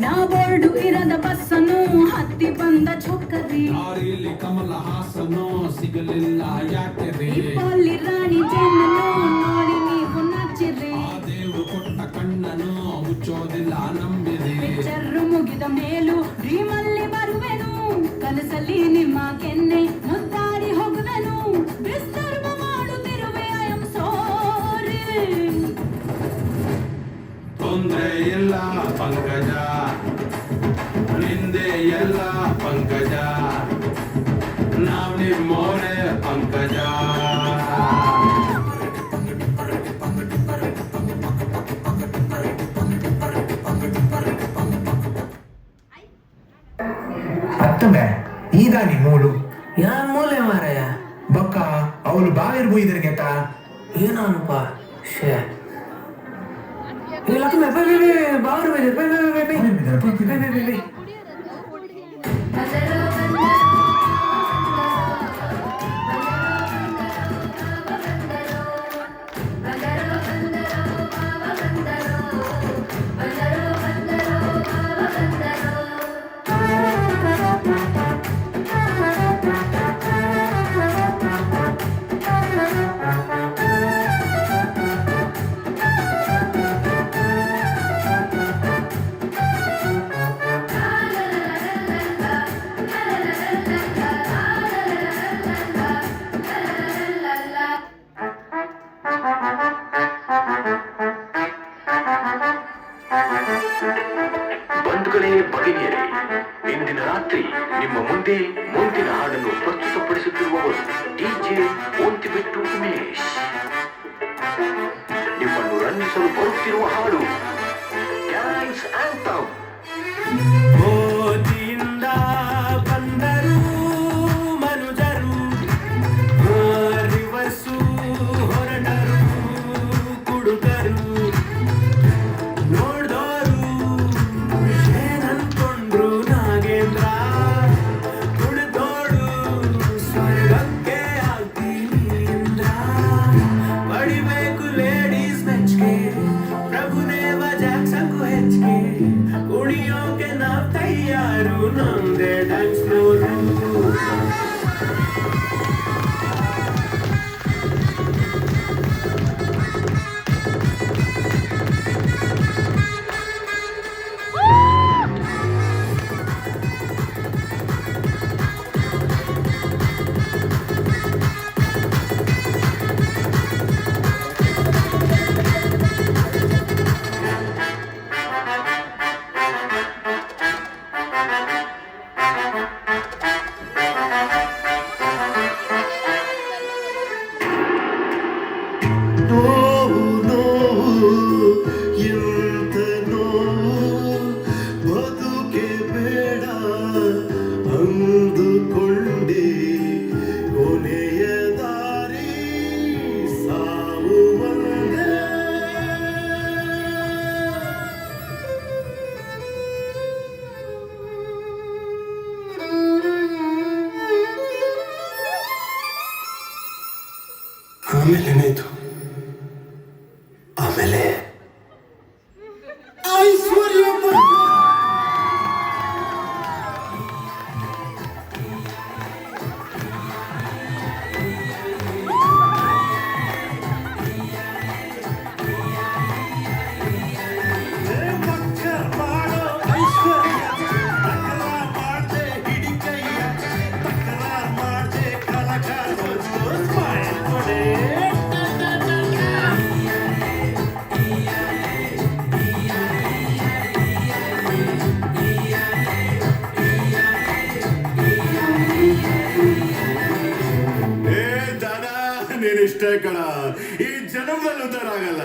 ನಾ ಬೋರ್ಡು ಇರದ ಬಸ್ಸನು ಹತ್ತಿ ಬಂದ ಚೊಕ್ಕರಿ ದಾರಿಲಿ ಕಮಲ ಹಾಸನೋ ಸಿಗಲಿಲ್ಲ ಯಾಕೆ ರೀ ಅಲ್ಲಿ ರಾಣಿ ಜನ್ನನು ನೋಡಿ ನೀವು ನಚ್ಚಿರಿ ಆ ದೇವ್ರು ಕೊಟ್ಟ ಕಣ್ಣನು ಮುಚ್ಚೋದಿಲ್ಲ ನಂಬಿರಿ ಪಿಕ್ಚರ್ ಮುಗಿದ ಮೇಲೂ ಡ್ರೀಮಲ್ಲಿ ಬರುವೆನು ಕನಸಲ್ಲಿ ನಿಮ್ಮ ಕೆನ್ನೆ ಮುದ್ದಾಡಿ ಹೋಗುವೆನು ಡಿಸ್ಟರ್ಬ್ ಮಾಡುತ್ತಿರುವೆ ಐ ಆಮ್ ಸಾರಿ ತೊಂದ್ರೆ ಇಲ್ಲ ಪಂಕಜ ನಿಂದೆ ಎಲ್ಲ ಪಂಕಜ ನಾವ್ ನಿಮ್ಮೋರೆ ಪಂಕಜ ಅತ್ತಂಬೆ ಈದಾನಿ ಮೂಲು ಯಾನ್ ಮೂಲೆ ಮಾರಾಯ ಬೊಕ್ಕ ಅವಳು ಬಾವಿರ್ ಬೂಯಿದ್ರ ಗೆತ್ತ ಏನಪ್ಪ ಶೇ ಲಕ್ಷ್ಮಿ ಬಾವರು ಬಂಧುಗಳೇ ಭಗಿನಿಯರೇ, ಇಂದಿನ ರಾತ್ರಿ ನಿಮ್ಮ ಮುಂದೆ ಮುಂದಿನ ಹಾಡನ್ನು ಪ್ರಸ್ತುತಪಡಿಸುತ್ತಿರುವವರು ಡಿಜೆ ಓಂತಿಬೆಟ್ಟು ಉಮೇಶ್. ನಿಮ್ಮನ್ನು ರಂಜಿಸಲು ಬರುತ್ತಿರುವ ಹಾಡು ಡ್ಯಾನ್ಸ್ ಆಂಥಮ್. ಮೋದಿಯಿಂದ ಬಂದರು ಮನುಜರು ರಿವರ್ಸು ಹೊರಟರು ಕುಡುಕರು ನೋಡ್ದೋರು ಏನನ್ಕೊಂಡ್ರು ನಾಗೇಂದ್ರ ಕುಡಿದೋಡು ಸ್ವರ್ಗಕ್ಕೆ ಆಗ್ತೀನಿ ಇಂದ್ರ ಬಡಿಬೇಕು ಲೇಡೀಸ್ ಮೆಚ್ಗೆ ಪ್ರಭುದೇವ ಜಾಕ್ಸಕ್ಕೂ ಹೆಚ್ಚಿಗೆ ಕುಣಿಯೋಕೆ ನಾವ್ ತಯಾರು ನಮ್ದೇ ಡ್ಯಾನ್ಸ್ ಫ್ಲೋರು ನೋವು ನೋವು ಎಂತ ನೋವು ಬದುಕೆ ಬೇಡ ಅಂದುಕೊಂಡೆ ಕೊನೆಯ ದಾರಿ ಸಾವು ಒಂದೇ. ಆಮೇಲೆ ಏನಾಯ್ತು? ಆಮೇಲೆ ಐಶ್ವರ್ಯ ನೀನಿಷ್ಟೇ ಕಣ, ಈ ಜನ್ಮದಲ್ಲಿ ಉದ್ದಾರ ಆಗಲ್ಲ.